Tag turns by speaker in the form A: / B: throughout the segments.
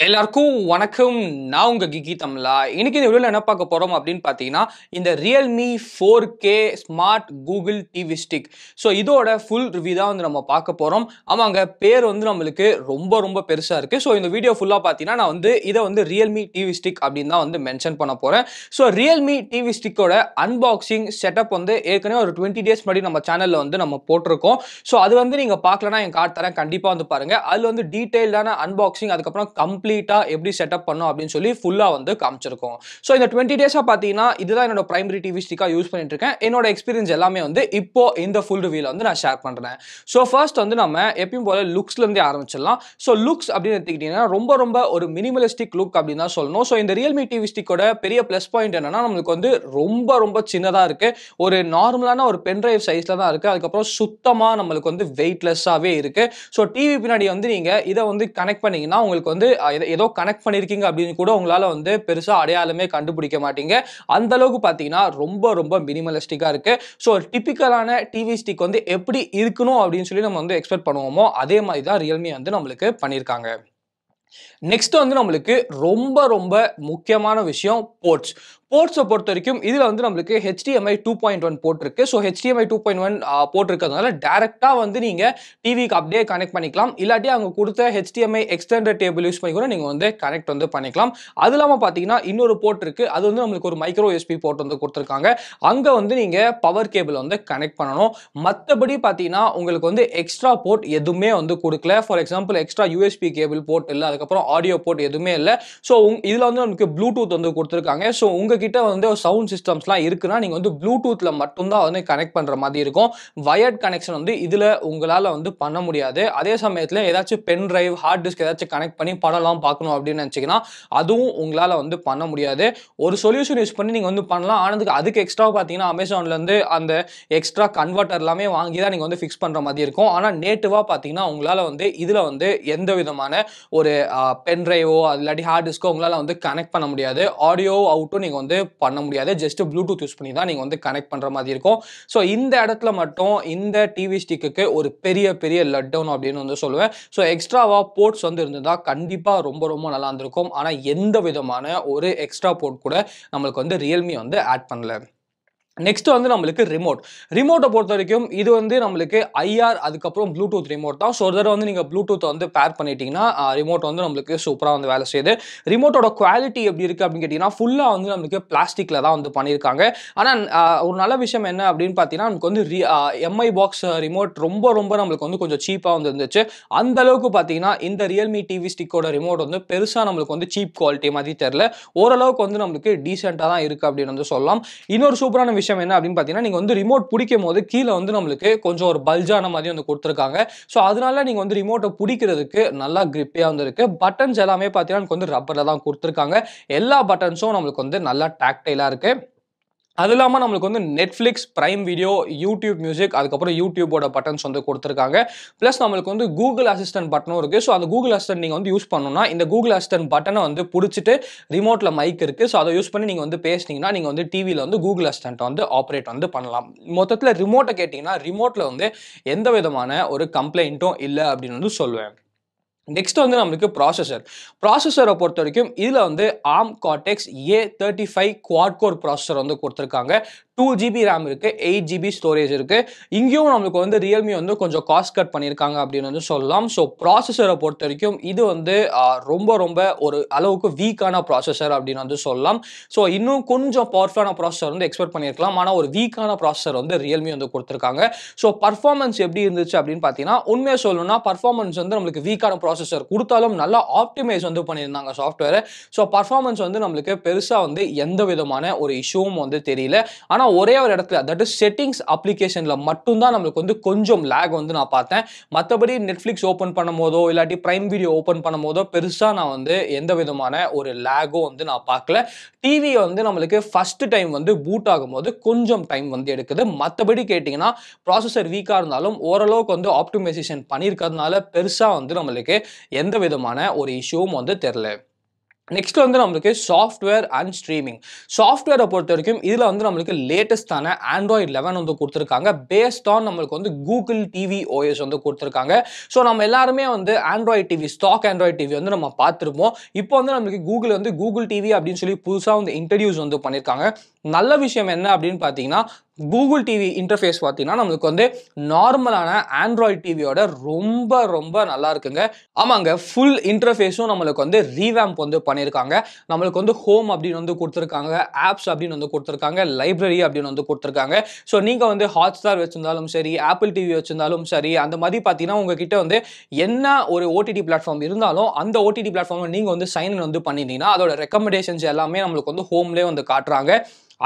A: எல்லாருக்கும் வணக்கம். நான் உங்க Geekytamizha. இன்னைக்கு இந்த வீடியோல என்ன பார்க்க போறோம் அப்படின்னு பார்த்தீங்கன்னா, இந்த Realme 4K smart Google TV stick. So இதோட ஃபுல் ரிவ்யூ தான் வந்து நம்ம பார்க்க போறோம். ஆமாங்க, பேர் வந்து நம்மளுக்கு ரொம்ப பெருசா இருக்கு. ஸோ இந்த வீடியோ ஃபுல்லா பார்த்தீங்கன்னா நான் வந்து இதை வந்து Realme டிவி ஸ்டிக் அப்படின்னு தான் வந்து மென்ஷன் பண்ண போறேன். ஸோ Realme டிவி ஸ்டிக்கோட அன்பாக்சிங் செட்டப் வந்து ஏற்கனவே ஒரு 20 டேஸ் முன்னாடி நம்ம சேனல்ல வந்து நம்ம போட்டிருக்கோம். ஸோ அது வந்து நீங்க பார்க்கலன்னா என் கார்டு தரேன், கண்டிப்பா வந்து பாருங்க. அதுல வந்து டீடைல்டான அன்பாக்சிங், அதுக்கப்புறம் கம்ப்ளீட்டா எப்படி செட்டப் பண்ணோம் அப்படின்னு சொல்லி ஃபுல்லா வந்து காமிச்சிருக்கோம். ஸோ இந்த 20 டேஸா பார்த்தீங்கன்னா இதுதான் என்னோட பிரைமரி டிவி ஸ்டிக்கா யூஸ் பண்ணிட்டு இருக்கேன். என்னோட எக்ஸ்பீரியன்ஸ் எல்லாமே வந்து இப்போ இந்த ஃபுல் ரிவ்யூல வந்து நான் ஷேர் பண்றேன். ஸோ ஃபர்ஸ்ட் வந்து நம்ம எப்பயும் போல லுக்ஸ்ல இருந்தே ஆரம்பிச்சிடலாம். ஸோ லுக்ஸ் அப்படின்னு எடுத்துக்கிட்டீங்கன்னா ரொம்ப ஒரு மினிமலிஸ்டிக் லுக் அப்படின்னு தான் சொல்லணும். ஸோ இந்த Realme டிவி ஸ்டிக்கோட பெரிய பிளஸ் பாயிண்ட் என்னன்னா, நம்மளுக்கு வந்து ரொம்ப சின்னதா இருக்கு. ஒரு நார்மலான ஒரு பென்ட்ரைவ் சைஸ்ல தான் இருக்கு. அதுக்கப்புறம் சுத்தமா நம்மளுக்கு வந்து வெயிட்லெஸ்ஸாவே இருக்கு. ஸோ டிவி பின்னாடி வந்து நீங்க இதை வந்து கனெக்ட் பண்ணீங்கன்னா உங்களுக்கு வந்து ஏதோ கனெக்ட் பண்ணிருக்கீங்க அப்படின்னு கூட உங்களால வந்து பெருசா அடையாளமே கண்டுபிடிக்க மாட்டீங்க. அந்த அளவுக்கு பாத்தீங்கன்னா ரொம்ப மினிமலிஸ்டிக்கா இருக்கு. ஸோ டிபிக்கலான டிவி ஸ்டிக் வந்து எப்படி இருக்கணும் அப்படின்னு சொல்லி நம்ம வந்து எக்ஸ்பெக்ட் பண்ணுவோமோ அதே மாதிரி தான் Realme வந்து நம்மளுக்கு பண்ணிருக்காங்க. நெக்ஸ்ட் வந்து நம்மளுக்கு ரொம்ப முக்கியமான விஷயம் போர்ட்ஸ். போர்ட்ஸை பொறுத்த வரைக்கும் இதுல வந்து நம்மளுக்கு HDMI 2.1 போர்ட் இருக்கு. ஸோ HDMI 2.1 போர்ட் இருக்கிறதுனால டைரக்டா வந்து நீங்க டிவிக்கு அப்படியே கனெக்ட் பண்ணிக்கலாம். இல்லாட்டி அவங்க கொடுத்த HDMI எக்ஸ்டெண்டட் கேபிள் யூஸ் பண்ணி கூட நீங்க வந்து கனெக்ட் வந்து பண்ணிக்கலாம். அது இல்லாம பாத்தீங்கன்னா இன்னொரு போர்ட் இருக்கு. அது வந்து நம்மளுக்கு ஒரு மைக்ரோ USB போர்ட் வந்து கொடுத்துருக்காங்க. அங்க வந்து நீங்க பவர் கேபிள் வந்து கனெக்ட் பண்ணணும். மத்தபடி பாத்தீங்கன்னா உங்களுக்கு வந்து எக்ஸ்ட்ரா போர்ட் எதுவுமே வந்து கொடுக்கல. For example extra USB cable port இல்ல, அதுக்கப்புறம் ஆடியோ போர்ட் எதுவுமே இல்ல. ஸோ இதுல வந்து நமக்கு ப்ளூடூத் வந்து கொடுத்துருக்காங்க. ஸோ உங்ககிட்ட வந்து சவுண்ட் சிஸ்டம்ஸ்லாம் இருக்குன்னா நீங்க வந்து ப்ளூடூத்ல மட்டும்தான் வந்து கனெக்ட் பண்ற மாதிரி இருக்கும். வயர்ட் கனெக்ஷன் வந்து இதுல உங்களால வந்து பண்ண முடியாது. அதே சமயத்துல ஏதாச்சும் பென் டிரைவ், ஹார்ட் டிஸ்க் ஏதாச்சும் கனெக்ட் பண்ணி படம்லாம் பார்க்கணும் அப்படின்னு நினைச்சீங்கன்னா அதுவும் உங்களால வந்து பண்ண முடியாது. ஒரு சொல்யூஷன் யூஸ் பண்ணி நீங்க வந்து பண்ணலாம். ஆனதுக்கு அதுக்கு எக்ஸ்ட்ரா பாத்தீங்கன்னா அமேசான்ல இருந்து அந்த எக்ஸ்ட்ரா கன்வெர்ட்டர் எல்லாமே வாங்கி தான் நீங்க வந்து ஃபிக்ஸ் பண்ற மாதிரி இருக்கும். ஆனா நேட்டிவா பாத்தீங்கன்னா உங்களால வந்து இதுல வந்து எந்த விதமான ஒரு பென் டிரைவோ இல்லாட்டி ஹார்ட் டிஸ்கோ உங்களால வந்து கனெக்ட் பண்ண முடியாது. ஆடியோ அவுட்டும் நீங்க வந்து பண்ண முடியாது. ஜஸ்ட் ப்ளூடூத் யூஸ் பண்ணி தான் நீங்க வந்து கனெக்ட் பண்ற மாதிரி இருக்கும். ஸோ இந்த இடத்துல மட்டும் இந்த டிவி ஸ்டிக்கு ஒரு பெரிய லட் டவுன் அப்படின்னு வந்து சொல்லுவேன். ஸோ எக்ஸ்ட்ராவா போர்ட்ஸ் வந்து இருந்ததா கண்டிப்பா ரொம்ப நல்லா இருந்திருக்கும். ஆனா எந்த விதமான ஒரு எக்ஸ்ட்ரா போர்ட் கூட நம்மளுக்கு வந்து Realme வந்து ஆட் பண்ணல. நெக்ஸ்ட் வந்து நம்மளுக்கு ரிமோட்டை பொறுத்த வரைக்கும் இது வந்து நம்மளுக்கு IR அதுக்கப்புறம் ப்ளூடூத் ரிமோட் தான். ஸோ ஒரு தடவை வந்து நீங்க ப்ளூடூத் வந்து பேர் பண்ணிட்டீங்கன்னா ரிமோட் வந்து நம்மளுக்கு சூப்பரா வந்து வேலை செய்யுது. ரிமோட்டோட குவாலிட்டி எப்படி இருக்கு அப்படின்னு கேட்டீங்கன்னா ஃபுல்லா வந்து நம்மளுக்கு பிளாஸ்டிக்ல தான் வந்து பண்ணியிருக்காங்க. ஆனா ஒரு நல்ல விஷயம் என்ன அப்படின்னு பார்த்தீங்கன்னா நமக்கு வந்து MI பாக்ஸ் ரிமோட் ரொம்ப நம்மளுக்கு வந்து கொஞ்சம் சீப்பா வந்து இருந்துச்சு. அந்த அளவுக்கு பார்த்தீங்கன்னா இந்த Realme டிவி ஸ்டிக்கோட ரிமோட் வந்து பெருசா நம்மளுக்கு வந்து சீப் குவாலிட்டி மாதிரி தெரியல. ஓரளவுக்கு வந்து நம்மளுக்கு டீசெண்டா தான் இருக்கு அப்படின்னு வந்து சொல்லலாம். இன்னொரு சூப்பரான விஷயம் என்ன அப்படின்னு பாத்தீங்கன்னா நீங்க வந்து ரிமோட் பிடிக்கும் போது கீழே வந்து நம்மளுக்கு கொஞ்சம் ஒரு பல்ஜான மாதிரி வந்து கொடுத்துருக்காங்க. ஸோ அதனால நீங்க வந்து ரிமோட்டை பிடிக்கிறதுக்கு நல்லா கிரிப்பியா வந்து இருக்கு. பட்டன்ஸ் எல்லாமே பாத்தீங்கன்னா எனக்கு வந்து ரப்பர்ல தான் கொடுத்துருக்காங்க. எல்லா பட்டன்ஸும் நம்மளுக்கு வந்து நல்லா டாக்டைலா இருக்கு. அது இல்லாம நம்மளுக்கு வந்து Netflix, Prime Video, YouTube Music, அதுக்கப்புறம் YouTubeோட பட்டன்ஸ் வந்து கொடுத்துருக்காங்க. பிளஸ் நம்மளுக்கு வந்து Google Assistant பட்டனும் இருக்கு. ஸோ அந்த Google Assistant நீங்க வந்து யூஸ் பண்ணணும்னா இந்த Google Assistant பட்டனை வந்து பிடிச்சிட்டு ரிமோட்ல மைக் இருக்கு. ஸோ அதை யூஸ் பண்ணி நீங்க வந்து பேசினீங்கன்னா நீங்க வந்து டிவில வந்து Google Assistant வந்து ஆப்ரேட் வந்து பண்ணலாம். மொத்தத்துல ரிமோட்டை கேட்டீங்கன்னா ரிமோட்ல வந்து எந்த விதமான ஒரு கம்ப்ளைண்ட்டும் இல்லை அப்படின்னு வந்து சொல்லுவேன். நெக்ஸ்ட் வந்து நம்மளுக்கு ப்ராசஸரை பொறுத்த வரைக்கும் இதுல வந்து ARM Cortex A35 quad core processor வந்து கொடுத்துருக்காங்க. 2GB RAM இருக்கு, 8GB ஸ்டோரேஜ் இருக்கு. இங்கேயும் நம்மளுக்கு வந்து Realme வந்து கொஞ்சம் காஸ்ட் கட் பண்ணியிருக்காங்க அப்படின்னு வந்து சொல்லலாம். ஸோ ப்ராசஸரை பொறுத்த வரைக்கும் இது வந்து ரொம்ப ஒரு அளவுக்கு வீக்கான ப்ராசஸர் அப்படின்னு வந்து சொல்லலாம். ஸோ இன்னும் கொஞ்சம் பவர்ஃபுல்லான ப்ராசஸர் வந்து எக்ஸ்பெக்ட் பண்ணியிருக்கலாம். ஆனால் ஒரு வீக்கான ப்ராசஸர் வந்து Realme வந்து கொடுத்துருக்காங்க. ஸோ பர்ஃபார்மன்ஸ் எப்படி இருந்துச்சு அப்படின்னு பார்த்தீங்கன்னா உண்மையாக சொல்லணும்னா பர்ஃபார்மன்ஸ் வந்து நம்மளுக்கு வீக்கான ப்ராசஸர் கொடுத்தாலும் நல்லா ஆப்டிமைஸ் வந்து பண்ணியிருந்தாங்க சாஃப்ட்வேர். ஸோ பர்ஃபார்மன்ஸ் வந்து நம்மளுக்கு பெருசாக வந்து எந்த விதமான ஒரு இஷ்யூவும் வந்து தெரியல. ஆனால் ஒரே ஒரு இடத்துல தட் இஸ் செட்டிங்ஸ் அப்ளிகேஷன்ல மட்டும்தான் நம்மளுக்கு வந்து கொஞ்சம் லேக் வந்து நான் பார்த்தேன். மற்றபடி Netflix ஓப்பன் பண்ணும் போதோ இல்லாட்டி Prime Video ஓப்பன் பண்ணும் போதோ பெருசா நான் வந்து எந்த விதமான ஒரு லேகோ வந்து நான் பார்க்கல. டிவி வந்து நம்மளுக்கு ஃபர்ஸ்ட் டைம் வந்து பூட் ஆகும்போது கொஞ்சம் டைம் வந்து எடுக்குது. மற்றபடி கேட்டிங்கன்னா ப்ராசஸர் வீக்காக இருந்தாலும் ஓரளவுக்கு வந்து ஆப்டிமைசேஷன் பண்ணியிருக்கிறதுனால பெருசா வந்து நம்மளுக்கு எந்த விதமான ஒரு இஷ்யூவும் வந்து தெரியல. நெக்ஸ்ட் வந்து நம்மளுக்கு சாஃப்ட்வேர் அண்ட் ஸ்ட்ரீமிங். சாஃப்ட்வேரை பொறுத்த வரைக்கும் இதில் வந்து நம்மளுக்கு லேட்டஸ்டான ஆண்ட்ராய்டு 11 வந்து கொடுத்துருக்காங்க. பேஸ்ட் ஆன் நம்மளுக்கு வந்து கூகுள் டிவி ஓஎஸ் வந்து கொடுத்துருக்காங்க. ஸோ நம்ம எல்லாருமே வந்து Android TV, stock Android TV வந்து நம்ம பார்த்துருப்போம். இப்போ வந்து நம்மளுக்கு கூகுள் வந்து கூகுள் டிவி அப்படின்னு சொல்லி புதுசாக வந்து இன்ட்ரடியூஸ் வந்து பண்ணியிருக்காங்க. நல்ல விஷயம் என்ன அப்படின்னு பார்த்தீங்கன்னா, கூகுள் டிவி இன்டர்ஃபேஸ் பார்த்தீங்கன்னா நம்மளுக்கு வந்து நார்மலான ஆண்ட்ராய்டு டிவியோட ரொம்ப ரொம்ப நல்லா இருக்குங்க. ஆமாங்க, ஃபுல் இன்டர்ஃபேஸும் நம்மளுக்கு வந்து ரீவேம்ப் வந்து பண்ணியிருக்காங்க. நம்மளுக்கு வந்து ஹோம் அப்படின்னு வந்து கொடுத்துருக்காங்க, ஆப்ஸ் அப்படின்னு வந்து கொடுத்துருக்காங்க, லைப்ரரி அப்படின்னு வந்து கொடுத்துருக்காங்க. ஸோ நீங்கள் வந்து ஹாட்ஸ்டார் வச்சிருந்தாலும் சரி, ஆப்பிள் டிவி வச்சிருந்தாலும் சரி, அந்த மாதிரி பார்த்தீங்கன்னா உங்ககிட்ட வந்து என்ன ஒரு ஓடிடி பிளாட்ஃபார்ம் இருந்தாலும் அந்த ஓடிடி பிளாட்ஃபார்மை நீங்கள் வந்து சைன் வந்து பண்ணிட்டீங்கன்னா அதோட ரெக்கமெண்டேஷன்ஸ் எல்லாமே நம்மளுக்கு வந்து ஹோம்லேயே வந்து காட்டுறாங்க.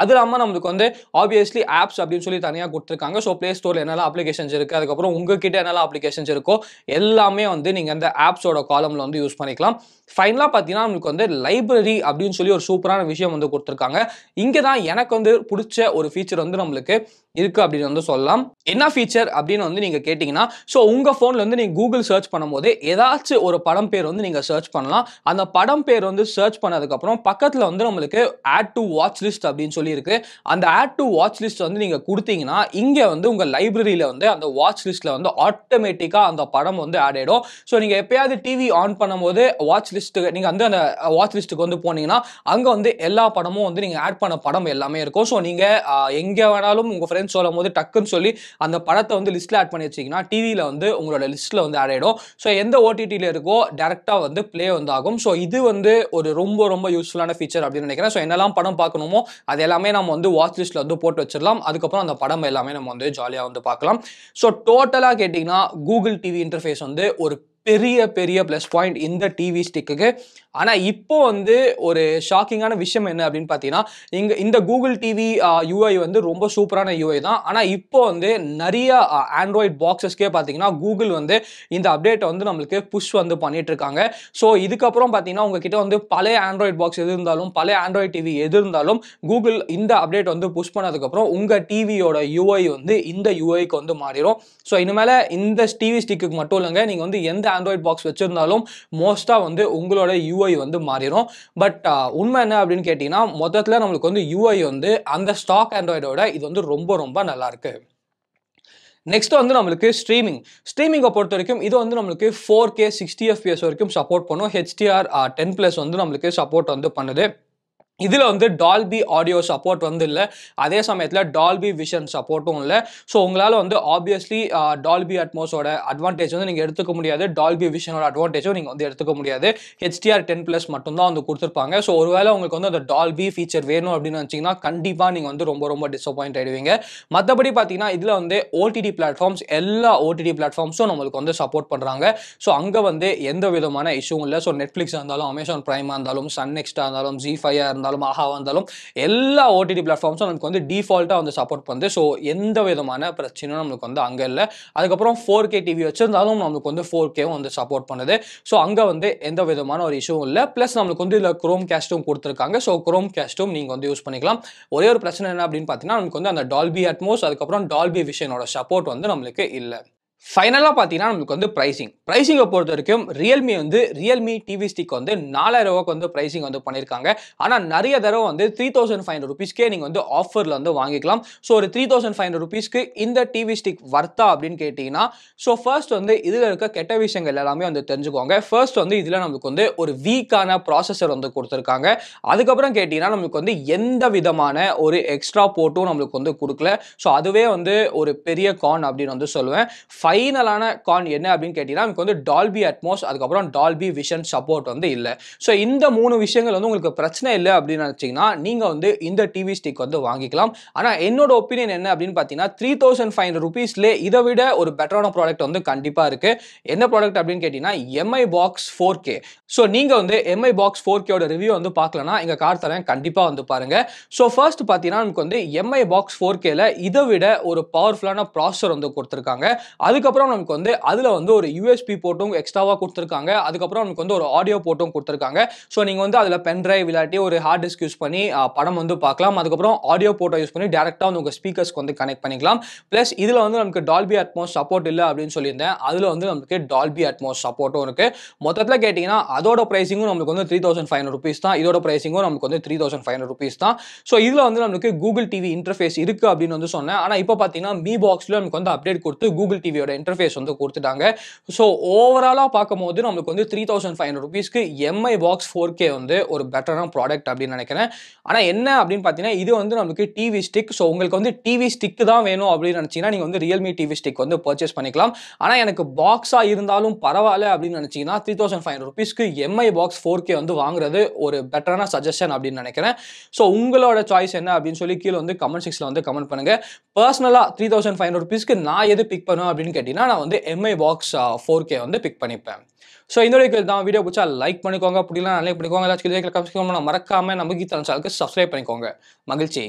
A: அது இல்லாமல் நம்மளுக்கு வந்து ஆப்வியஸ்லி ஆப்ஸ் அப்படின்னு சொல்லி தனியாக கொடுத்துருக்காங்க. ஸோ ப்ளே ஸ்டோரில் என்னெல்லாம் அப்ளிகேஷன்ஸ் இருக்குது, அதுக்கப்புறம் உங்ககிட்ட என்னெல்லாம் அப்ளிகேஷன்ஸ் இருக்கோ எல்லாமே வந்து நீங்கள் அந்த ஆப்ஸோட காலமில் வந்து யூஸ் பண்ணிக்கலாம். ஃபைனலாக பார்த்தீங்கன்னா நம்மளுக்கு வந்து லைப்ரரி அப்படின்னு சொல்லி ஒரு சூப்பரான விஷயம் வந்து கொடுத்துருக்காங்க. இங்கே தான் எனக்கு வந்து பிடிச்ச ஒரு ஃபீச்சர் வந்து நம்மளுக்கு இருக்குது அப்படின்னு வந்து சொல்லலாம். என்ன ஃபீச்சர் அப்படின்னு வந்து நீங்கள் கேட்டிங்கன்னா, ஸோ உங்கள் ஃபோனில் வந்து நீங்கள் கூகுள் சர்ச் பண்ணும்போது ஏதாச்சும் ஒரு படம் பேர் வந்து நீங்கள் சர்ச் பண்ணலாம். அந்த படம் பேர் வந்து சர்ச் பண்ணதுக்கப்புறம் பக்கத்தில் வந்து நம்மளுக்கு ஆட் டு வாட்ச் லிஸ்ட் அப்படின்னு சொல்லி இருக்கு. அந்த ஆட் டு வாட்ச் லிஸ்ட் வந்து நீங்கள் கொடுத்தீங்கன்னா இங்கே வந்து உங்கள் லைப்ரரியில் வந்து அந்த வாட்ச் லிஸ்ட்டில் வந்து ஆட்டோமேட்டிக்காக அந்த படம் வந்து ஆட் ஆகிடும். ஸோ நீங்கள் எப்பயாவது டிவி ஆன் பண்ணும்போது வாட்ச் லிஸ்ட்டுக்கு நீங்கள் வந்து அந்த வாட்ச் லிஸ்ட்டுக்கு வந்து போனீங்கன்னா அங்கே வந்து எல்லா படமும் வந்து நீங்கள் ஆட் பண்ண படம் எல்லாமே இருக்கும். ஸோ நீங்கள் எங்கே வேணாலும் உங்கள் ஃப்ரெண்ட்ஸ் சொல்லும் போது டக்குன்னு சொல்லி அந்த படத்தை வந்து லிஸ்ட்டில் ஆட் பண்ணி வச்சிங்கன்னா டிவியில் வந்து உங்களோட லிஸ்ட்டில் வந்து ஆட் ஆகிடும். ஸோ எந்த ஓடிடியில் இருக்கோ டேரெக்டாக வந்து ப்ளே வந்து ஆகும். ஸோ இது வந்து ஒரு ரொம்ப ரொம்ப யூஸ்ஃபுல்லான ஃபீச்சர் அப்படின்னு நினைக்கிறேன். ஸோ என்னெல்லாம் படம் பார்க்கணுமோ அது எல்லாமே நம்ம வந்து வாட்ச் லிஸ்ட்டில் வந்து போட்டு வச்சிடலாம். அதுக்கப்புறம் அந்த படம் எல்லாமே நம்ம வந்து ஜாலியாக வந்து பார்க்கலாம். ஸோ டோட்டலாக கேட்டிங்கன்னா கூகுள் டிவி இன்டர்ஃபேஸ் வந்து ஒரு பெரிய பெரிய ப்ளஸ் பாயிண்ட் இந்த டிவி ஸ்டிக்கு. ஆனால் இப்போ வந்து ஒரு ஷாக்கிங்கான விஷயம் என்ன அப்படின்னு பார்த்தீங்கன்னா, இந்த கூகுள் டிவி யூஐ வந்து ரொம்ப சூப்பரான யூஐ தான். ஆனால் இப்போ வந்து நிறைய ஆண்ட்ராய்ட் பாக்ஸஸ்க்கே பார்த்தீங்கன்னா கூகுள் வந்து இந்த அப்டேட்டை வந்து நம்மளுக்கு புஷ் வந்து பண்ணிட்டு இருக்காங்க. ஸோ இதுக்கப்புறம் பார்த்தீங்கன்னா உங்ககிட்ட வந்து பழைய ஆண்ட்ராய்ட் பாக்ஸ் எது இருந்தாலும், பழைய ஆண்ட்ராய்ட் டிவி எது இருந்தாலும் கூகுள் இந்த அப்டேட் வந்து புஷ் பண்ணதுக்கப்புறம் உங்கள் டிவியோட யூஐ வந்து இந்த யூஐக்கு வந்து மாறிடும். ஸோ இனிமேல் இந்த டிவி ஸ்டிக்கு மட்டும் இல்லைங்க, நீங்கள் வந்து எந்த ஆண்ட்ராய்ட் பாக்ஸ் வச்சிருந்தாலும் மோஸ்ட்டாக வந்து உங்களோட யூஐ வந்து மாறிடும். பட் உண்மை என்ன அப்படின்னு கேட்டிங்கன்னா, மொத்தத்தில் நம்மளுக்கு வந்து யூஐ வந்து அந்த ஸ்டாக் ஆண்ட்ராய்டோட இது வந்து ரொம்ப ரொம்ப நல்லா இருக்கு. நெக்ஸ்ட் வந்து நம்மளுக்கு ஸ்ட்ரீமிங்கை பொறுத்த வரைக்கும் இது வந்து நம்மளுக்கு 4K 60 FPS வரைக்கும் சப்போர்ட் பண்ணும். HDR 10+ வந்து நம்மளுக்கு சப்போர்ட் வந்து பண்ணுது. இதில் வந்து டால்பி ஆடியோ சப்போர்ட் வந்து இல்லை, அதே சமயத்தில் டால்பி விஷன் சப்போர்ட்டும் இல்லை. ஸோ உங்களால் வந்து ஆப்வியஸ்லி டால்பி அட்மோஸோட அட்வான்டேஜ் வந்து நீங்கள் எடுத்துக்க முடியாது, டால்பி விஷனோட அட்வான்டேஜும் நீங்கள் வந்து எடுத்துக்க முடியாது. HDR 10+ மட்டும்தான் வந்து கொடுத்துருப்பாங்க. ஸோ ஒருவேளை உங்களுக்கு வந்து அந்த டால்பி ஃபீச்சர் வேணும் அப்படின்னு நினச்சிங்கன்னா கண்டிப்பாக நீங்கள் வந்து ரொம்ப ரொம்ப டிசப்பாயிண்ட் ஆகிடுவீங்க. மற்றபடி பார்த்தீங்கன்னா இதில் வந்து ஓடிடி பிளாட்ஃபார்ம்ஸ் எல்லா ஓடிடி பிளாட்ஃபார்ம்ஸும் நம்மளுக்கு வந்து சப்போர்ட் பண்ணுறாங்க. ஸோ அங்கே வந்து எந்த விதமான இஷ்யூவும் இல்லை. ஸோ நெட்ஃப்ளிக்ஸாக இருந்தாலும், அமேசான் பிரைமாக இருந்தாலும், சன் நெக்ஸ்டாக இருந்தாலும், ஜி5 இருந்தாலும், ஆஹாவா இருந்தாலும் எல்லா ஓடிடி பிளாட்ஃபார்ம்ஸும் நமக்கு வந்து டிஃபால்ட்டாக வந்து சப்போர்ட் பண்ணுது. ஸோ எந்த விதமான பிரச்சனையும் நம்மளுக்கு வந்து அங்கே இல்லை. அதுக்கப்புறம் 4K டிவி வச்சிருந்தாலும் நம்மளுக்கு வந்து 4Kவும் வந்து சப்போர்ட் பண்ணுது. ஸோ அங்கே வந்து எந்த விதமான ஒரு இஷ்யூவும் இல்லை. ப்ளஸ் நம்மளுக்கு வந்து இதில் குரோம் கேஸ்ட்டும் கொடுத்துருக்காங்க. ஸோ குரோம் கேஸ்ட்டும் நீங்கள் வந்து யூஸ் பண்ணிக்கலாம். ஒரே ஒரு பிரச்சனை என்ன அப்படின்னு பார்த்தீங்கன்னா, நமக்கு வந்து அந்த டால்பி அட்மோஸ் அதுக்கப்புறம் டால்பி விஷனோட சப்போர்ட் வந்து நம்மளுக்கு இல்லை. ஃபைனலாக பார்த்தீங்கன்னா நம்மளுக்கு வந்து ப்ரைஸிங்கை பொறுத்த வரைக்கும் ரியல்மி டிவி ஸ்டிக் வந்து 4000 ரூபாய்க்கு வந்து ப்ரைஸிங் வந்து பண்ணியிருக்காங்க. ஆனால் நிறைய தடவை வந்து 3500 rupeesக்கே நீங்கள் வந்து ஆஃபரில் வந்து வாங்கிக்கலாம். ஸோ ஒரு 3500 rupeesக்கு இந்த டிவி ஸ்டிக் வர்த்தா அப்படின்னு கேட்டிங்கன்னா, ஸோ ஃபர்ஸ்ட் வந்து இதில் இருக்க கெட்ட விஷயங்கள் எல்லாமே வந்து தெரிஞ்சுக்கோங்க. ஃபர்ஸ்ட் வந்து இதில் நம்மளுக்கு வந்து ஒரு வீக்கான ப்ராசஸர் வந்து கொடுத்துருக்காங்க. அதுக்கப்புறம் கேட்டிங்கன்னா நம்மளுக்கு வந்து எந்த விதமான ஒரு எக்ஸ்ட்ரா போர்ட்டும் நம்மளுக்கு வந்து கொடுக்கல. ஸோ அதுவே வந்து ஒரு பெரிய கான் அப்படின்னு வந்து சொல்லுவேன். ஃபைனலான கான் என்ன அப்படின்னு கேட்டீங்கன்னா, நமக்கு வந்து டால்பி அட்மோஸ் அதுக்கப்புறம் டால்பி விஷன் சப்போர்ட் வந்து இல்லை. ஸோ இந்த 3 விஷயங்கள் வந்து உங்களுக்கு பிரச்சனை இல்லை அப்படின்னு நினச்சிங்கன்னா நீங்கள் வந்து இந்த டிவி ஸ்டிக் வந்து வாங்கிக்கலாம். ஆனால் என்னோட ஒப்பீனியன் என்ன அப்படின்னு பார்த்தீங்கன்னா, 3500 rupeesலே இதை விட ஒரு பெட்டரான ப்ராடக்ட் வந்து கண்டிப்பாக இருக்குது. என்ன ப்ராடக்ட் அப்படின்னு கேட்டிங்கன்னா, MI பாக்ஸ் 4K. ஸோ நீங்கள் வந்து MI பாக்ஸ் 4Kோட ரிவ்யூ வந்து பார்க்கலன்னா எங்கள் கார் தரேன், கண்டிப்பாக வந்து பாருங்கள். ஸோ ஃபர்ஸ்ட் பார்த்தீங்கன்னா நமக்கு வந்து MI பாக்ஸ் 4Kல இதை விட ஒரு பவர்ஃபுல்லான ப்ராசஸர் வந்து கொடுத்துருக்காங்க. அதுக்கப்புறம் நமக்கு வந்து அதில் வந்து ஒரு யூஎஸ்பி போர்ட்டும் எக்ஸ்ட்ராவாக கொடுத்துருக்காங்க. அதுக்கப்புறம் நமக்கு வந்து ஒரு ஆடியோ போர்ட்டும் கொடுத்துருக்காங்க. ஸோ நீங்கள் வந்து அதில் பென் டிரைவ் இல்லாட்டி ஒரு ஹார்ட் டிஸ்க் யூஸ் பண்ணி படம் வந்து பார்க்கலாம். அதுக்கப்புறம் ஆடியோ போர்ட்டை யூஸ் பண்ணி டேரெக்டாக வந்து உங்கள் ஸ்பீக்கர்ஸ்க்கு வந்து கனெக்ட் பண்ணிக்கலாம். ப்ளஸ் இதில் வந்து நமக்கு டால்பி அட்மோஸ் சப்போர்ட் இல்லை அப்படின்னு சொல்லியிருந்தேன். அதில் வந்து நமக்கு டால்பி அட்மோஸ் சப்போர்ட்டும் இருக்குது. மொத்தத்தில் கேட்டிங்கன்னா அதோட ப்ரைஸிங்கும் நமக்கு வந்து 3500 rupees தான். இதோட ப்ரைஸிங்கும் நமக்கு வந்து 3500 rupees தான். ஸோ இதில் வந்து நமக்கு கூகுள் டிவி இன்டர்ஃபேஸ் இருக்குது அப்படின்னு வந்து சொன்னேன். ஆனால் இப்போ பார்த்தீங்கன்னா மீ பாக்ஸில் நமக்கு வந்து அப்டேட் கொடுத்து கூகுள் டிவியோட இன்டர்ஃபேஸ் வந்து கொடுத்துட்டாங்க. ஸோ ஓவராலாக பார்க்கும்போது நமக்கு வந்து 3500 rupeesக்கு எம்ஐ பாக்ஸ் 4K வந்து ஒரு பெட்டரான ப்ராடக்ட் அப்படின்னு நினைக்கிறேன். ஆனால் என்ன அப்படின்னு பார்த்தீங்கன்னா இது வந்து நமக்கு டிவி ஸ்டிக். ஸோ உங்களுக்கு வந்து டிவி ஸ்டிக் தான் வேணும் அப்படின்னு நினச்சிங்கன்னா நீங்கள் வந்து ரியல்மி டிவி ஸ்டிக் வந்து பர்ச்சேஸ் பண்ணிக்கலாம். ஆனால் எனக்கு பாக்ஸாக இருந்தாலும் பரவாயில்ல அப்படின்னு நினச்சிங்கன்னா 3500 rupeesக்கு எம்ஐ பாக்ஸ் 4K வந்து வாங்குறது ஒரு பெட்டரான சஜஷன் அப்படின்னு நினைக்கிறேன். ஸோ உங்களோட சாய்ஸ் என்ன அப்படின்னு சொல்லி கீழே வந்து கமெண்ட் செக்ஷனில் வந்து கமெண்ட் பண்ணுங்க. பர்சனலாக 3500 rupeesக்கு நான் எது பிக் பண்ணுவேன் அப்படின்னு கேட்டிங்கன்னா நான் வந்து எம்ஐ பாக்ஸ் 4K வந்து பிக் பண்ணிப்பேன். ஸோ இந்த வீடியோ பிடிச்சா லைக் பண்ணிக்கோங்க, பிடிக்கலாம் லைக் பண்ணிக்கோங்க. ஏதாச்சும் மறக்காம நம்ம கீதா சேனலுக்கு சப்ஸ்கிரைப் பண்ணிக்கோங்க. மகிழ்ச்சி.